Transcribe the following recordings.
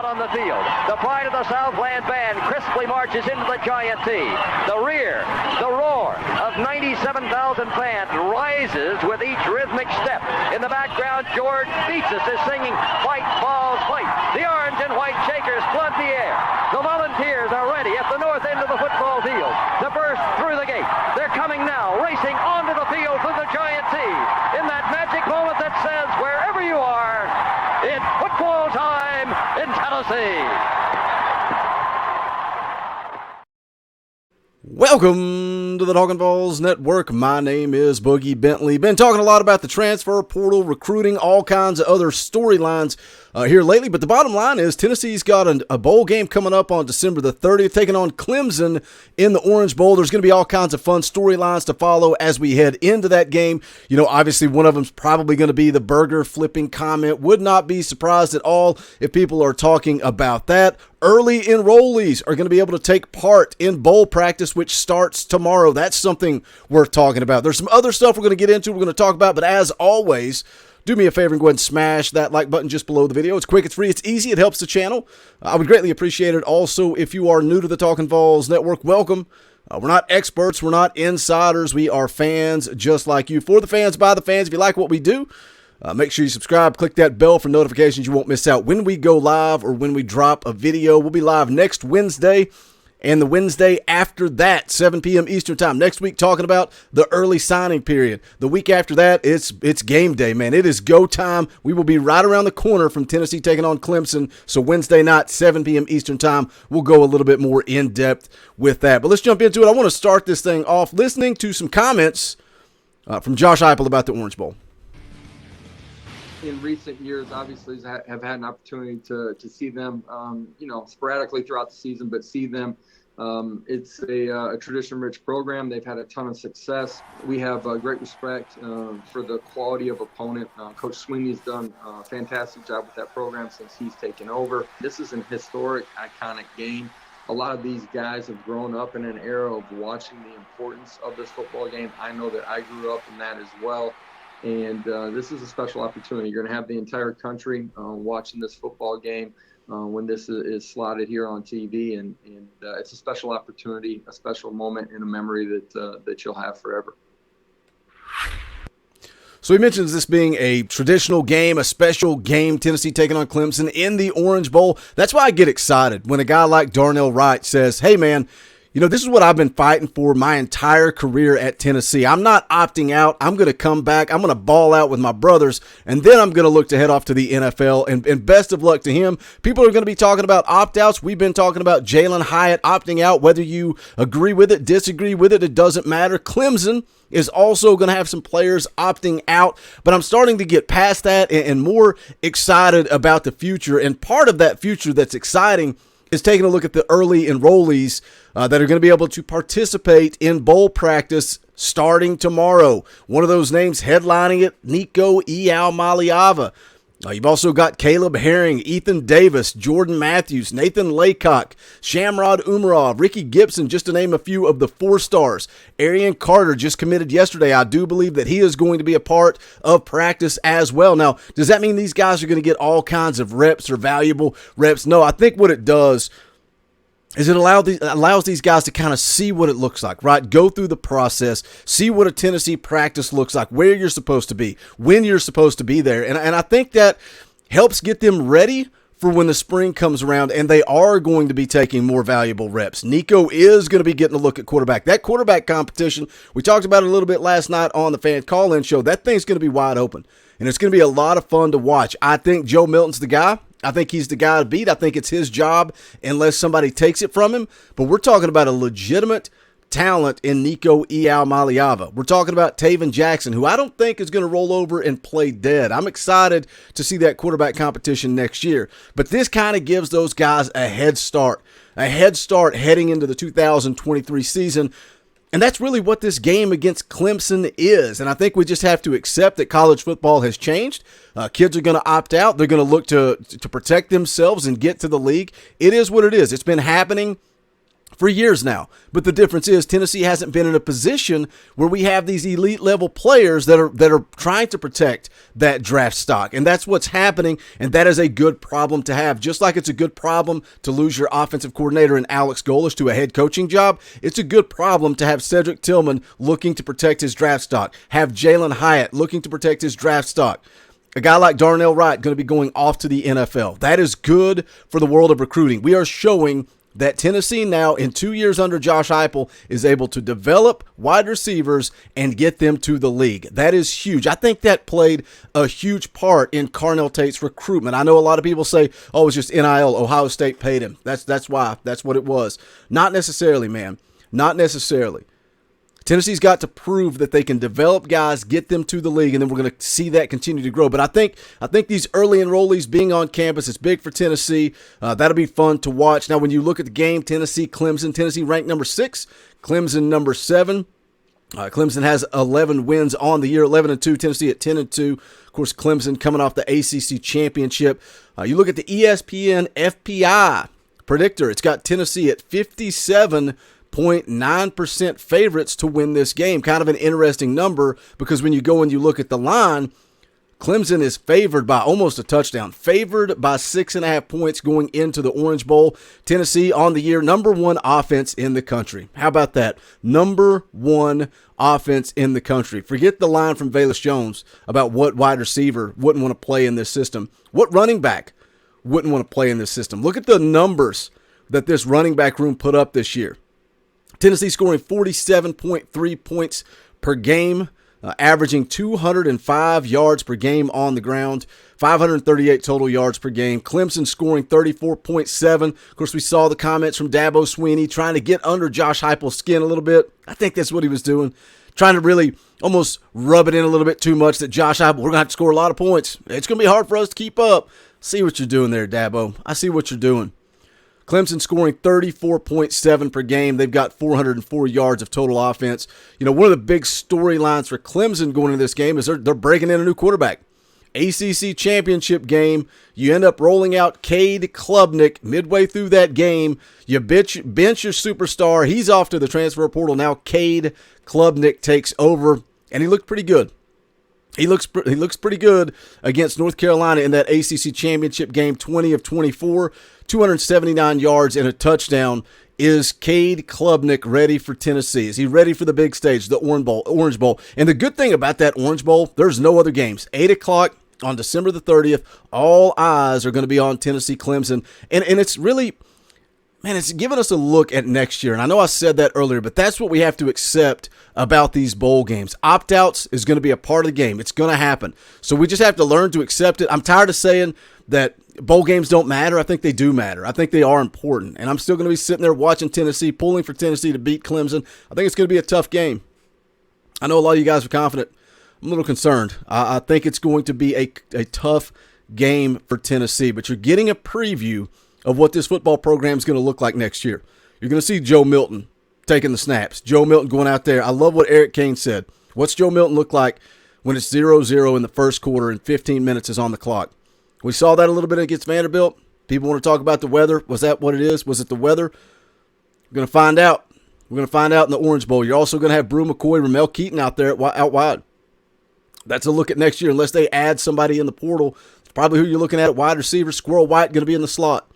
on the field. The pride of the Southland band crisply marches into the Giant T. The rear, the roar of 97,000 fans rises with each rhythmic step. In the background, George Beatsis is singing Fight, Balls, Fight. The orange and white Shakers flood the air. The Volunteers are ready at the north end of the football field to burst through the gate. They're coming now, racing onto the field through the Giant T. In that magic moment that says, wherever you are, it's football time in Tennessee. Welcome to the Talkin VAWLS Network. My name is Boogie Bentley. Been talking a lot about the transfer portal, recruiting, all kinds of other storylines here lately. But the bottom line is Tennessee's got a bowl game coming up on December the 30th, taking on Clemson in the Orange Bowl. There's going to be all kinds of fun storylines to follow as we head into that game. You know, obviously one of them's probably going to be the burger flipping comment. Would not be surprised at all if people are talking about that. Early enrollees are going to be able to take part in bowl practice, which starts tomorrow. That's something worth talking about. There's some other stuff we're going to get into, we're going to talk about, but as always, do me a favor and go ahead and smash that like button just below the video. It's quick, it's free, it's easy, it helps the channel. I would greatly appreciate it. Also, if you are new to the Talkin VAWLS Network, welcome. We're not experts, we're not insiders, we are fans just like you. For the fans, by the fans. If you like what we do, make sure you subscribe, click that bell for notifications. You won't miss out when we go live or when we drop a video. We'll be live next Wednesday and the Wednesday after that, 7 p.m. Eastern time. Next week, talking about the early signing period. The week after that, it's game day, man. It is go time. We will be right around the corner from Tennessee taking on Clemson. So Wednesday night, 7 p.m. Eastern time, we'll go a little bit more in depth with that. But let's jump into it. I want to start this thing off listening to some comments from Josh Heupel about the Orange Bowl. In recent years, obviously, have had an opportunity to see them, sporadically throughout the season, but see them. It's a tradition-rich program. They've had a ton of success. We have great respect for the quality of opponent. Coach Sweeney's done a fantastic job with that program since he's taken over. This is an historic, iconic game. A lot of these guys have grown up in an era of watching the importance of this football game. I know that I grew up in that as well. And this is a special opportunity. You're going to have the entire country watching this football game when this is slotted here on TV. And it's a special opportunity, a special moment, and a memory that you'll have forever. So he mentions this being a traditional game, a special game, Tennessee taking on Clemson in the Orange Bowl. That's why I get excited when a guy like Darnell Wright says, hey, man, you know, this is what I've been fighting for my entire career at Tennessee. I'm not opting out. I'm going to come back. I'm going to ball out with my brothers, and then I'm going to look to head off to the NFL, and best of luck to him. People are going to be talking about opt-outs. We've been talking about Jalen Hyatt opting out. Whether you agree with it, disagree with it, it doesn't matter. Clemson is also going to have some players opting out, but I'm starting to get past that and more excited about the future, and part of that future that's exciting is taking a look at the early enrollees that are going to be able to participate in bowl practice starting tomorrow. One of those names headlining it, Nico Iamaleava. You've also got Caleb Herring, Ethan Davis, Jordan Matthews, Nathan Laycock, Shamrod Umarov, Ricky Gibson, just to name a few of the 4 stars. Arian Carter just committed yesterday. I do believe that he is going to be a part of practice as well. Now, does that mean these guys are going to get all kinds of reps or valuable reps? No, I think what it does is it allows these guys to kind of see what it looks like, right? Go through the process, see what a Tennessee practice looks like, where you're supposed to be, when you're supposed to be there. And I think that helps get them ready for when the spring comes around, and they are going to be taking more valuable reps. Nico is going to be getting a look at quarterback. That quarterback competition, we talked about it a little bit last night on the fan call-in show. That thing's going to be wide open, and it's going to be a lot of fun to watch. I think Joe Milton's the guy. I think he's the guy to beat. I think it's his job unless somebody takes it from him. But we're talking about a legitimate talent in Nico Iamaleava. We're talking about Taven Jackson, who I don't think is going to roll over and play dead. I'm excited to see that quarterback competition next year. But this kind of gives those guys a head start heading into the 2023 season. And that's really what this game against Clemson is. And I think we just have to accept that college football has changed. Kids are going to opt out. They're going to look to protect themselves and get to the league. It is what it is. It's been happening for years now. But the difference is Tennessee hasn't been in a position where we have these elite level players that are trying to protect that draft stock. And that's what's happening, and that is a good problem to have. Just like it's a good problem to lose your offensive coordinator in Alex Golesh to a head coaching job, it's a good problem to have Cedric Tillman looking to protect his draft stock, have Jalen Hyatt looking to protect his draft stock. A guy like Darnell Wright going to be going off to the NFL. That is good for the world of recruiting. We are showing that Tennessee now, in 2 years under Josh Heupel, is able to develop wide receivers and get them to the league. That is huge. I think that played a huge part in Carnell Tate's recruitment. I know a lot of people say, oh, it's just NIL. Ohio State paid him. That's why. That's what it was. Not necessarily, man. Not necessarily. Tennessee's got to prove that they can develop guys, get them to the league, and then we're going to see that continue to grow. But I think these early enrollees being on campus is big for Tennessee. That'll be fun to watch. Now, when you look at the game, Tennessee ranked number 6, Clemson number 7. Clemson has 11 wins on the year, 11-2. Tennessee at 10-2. Of course, Clemson coming off the ACC championship. You look at the ESPN FPI predictor. It's got Tennessee at 57.9% favorites to win this game. Kind of an interesting number because when you go and you look at the line, Clemson is favored by almost a touchdown, favored by 6.5 points going into the Orange Bowl. Tennessee on the year, number 1 offense in the country. How about that? Number 1 offense in the country. Forget the line from VAWLS Jones about what wide receiver wouldn't want to play in this system. What running back wouldn't want to play in this system? Look at the numbers that this running back room put up this year. Tennessee scoring 47.3 points per game, averaging 205 yards per game on the ground, 538 total yards per game. Clemson scoring 34.7. Of course, we saw the comments from Dabo Swinney trying to get under Josh Heupel's skin a little bit. I think that's what he was doing, trying to really almost rub it in a little bit too much that Josh Heupel, we're going to have to score a lot of points. It's going to be hard for us to keep up. See what you're doing there, Dabo. I see what you're doing. Clemson scoring 34.7 per game. They've got 404 yards of total offense. You know, one of the big storylines for Clemson going into this game is they're breaking in a new quarterback. ACC championship game, you end up rolling out Cade Klubnik midway through that game. You bench your superstar. He's off to the transfer portal. Now Cade Klubnik takes over, and he looked pretty good. He looks pretty good against North Carolina in that ACC championship game, 20 of 24, 279 yards and a touchdown. Is Cade Klubnik ready for Tennessee? Is he ready for the big stage, the Orange Bowl? And the good thing about that Orange Bowl, there's no other games. 8 o'clock on December the 30th, all eyes are going to be on Tennessee Clemson. And it's really, man, it's giving us a look at next year. And I know I said that earlier, but that's what we have to accept about these bowl games. Opt-outs is going to be a part of the game. It's going to happen. So we just have to learn to accept it. I'm tired of saying that bowl games don't matter. I think they do matter. I think they are important. And I'm still going to be sitting there watching Tennessee, pulling for Tennessee to beat Clemson. I think it's going to be a tough game. I know a lot of you guys are confident. I'm a little concerned. I think it's going to be a tough game for Tennessee. But you're getting a preview of what this football program is going to look like next year. You're going to see Joe Milton taking the snaps. Joe Milton going out there. I love what Eric Kane said. What's Joe Milton look like when it's 0-0 in the first quarter and 15 minutes is on the clock? We saw that a little bit against Vanderbilt. People want to talk about the weather. Was that what it is? Was it the weather? We're going to find out. We're going to find out in the Orange Bowl. You're also going to have Brew McCoy, Ramel Keaton out there out wide. That's a look at next year. Unless they add somebody in the portal, it's probably who you're looking at wide receiver. Squirrel White going to be in the slot.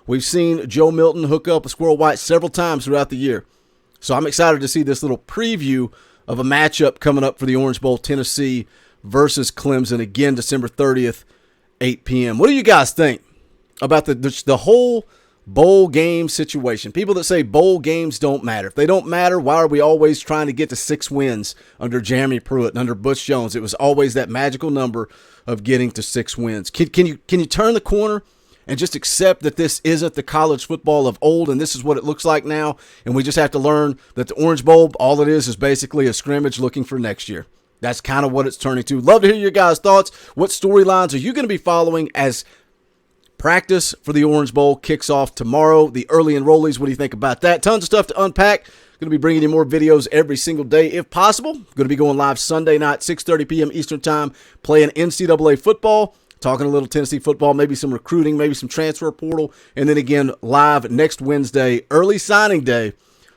We've seen Joe Milton hook up with Squirrel White several times throughout the year. So I'm excited to see this little preview of a matchup coming up for the Orange Bowl, Tennessee versus Clemson, again, December 30th, 8 p.m. What do you guys think about the whole bowl game situation? People that say bowl games don't matter. If they don't matter, why are we always trying to get to 6 wins under Jeremy Pruitt and under Butch Jones? It was always that magical number of getting to 6 wins. Can you turn the corner and just accept that this isn't the college football of old and this is what it looks like now, and we just have to learn that the Orange Bowl, all it is basically a scrimmage looking for next year? That's kind of what it's turning to. Love to hear your guys' thoughts. What storylines are you going to be following as practice for the Orange Bowl kicks off tomorrow? The early enrollees, what do you think about that? Tons of stuff to unpack. Going to be bringing you more videos every single day if possible. Going to be going live Sunday night, 6:30 p.m. Eastern Time, playing NCAA football. talking a little Tennessee football, maybe some recruiting, maybe some transfer portal, and then again live next Wednesday, early signing day,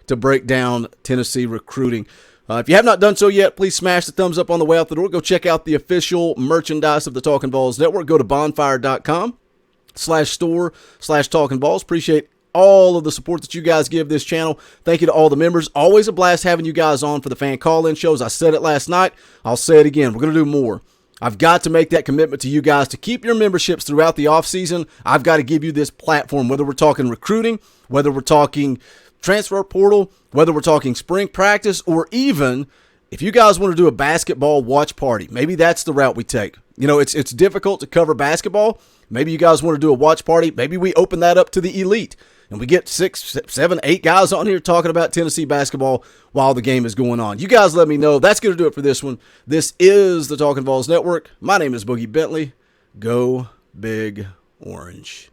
to break down Tennessee recruiting. If you have not done so yet, please smash the thumbs up on the way out the door. Go check out the official merchandise of the Talkin' VAWLS Network. Go to bonfire.com/store/Talkin' VAWLS. Appreciate all of the support that you guys give this channel. Thank you to all the members. Always a blast having you guys on for the fan call-in shows. I said it last night. I'll say it again. We're going to do more. I've got to make that commitment to you guys to keep your memberships throughout the offseason. I've got to give you this platform, whether we're talking recruiting, whether we're talking transfer portal, whether we're talking spring practice, or even if you guys want to do a basketball watch party. Maybe that's the route we take. You know, it's difficult to cover basketball. Maybe you guys want to do a watch party. Maybe we open that up to the elite, and we get 6, 7, 8 guys on here talking about Tennessee basketball while the game is going on. You guys let me know. That's going to do it for this one. This is the Talkin' VAWLS Network. My name is Boogie Bentley. Go Big Orange.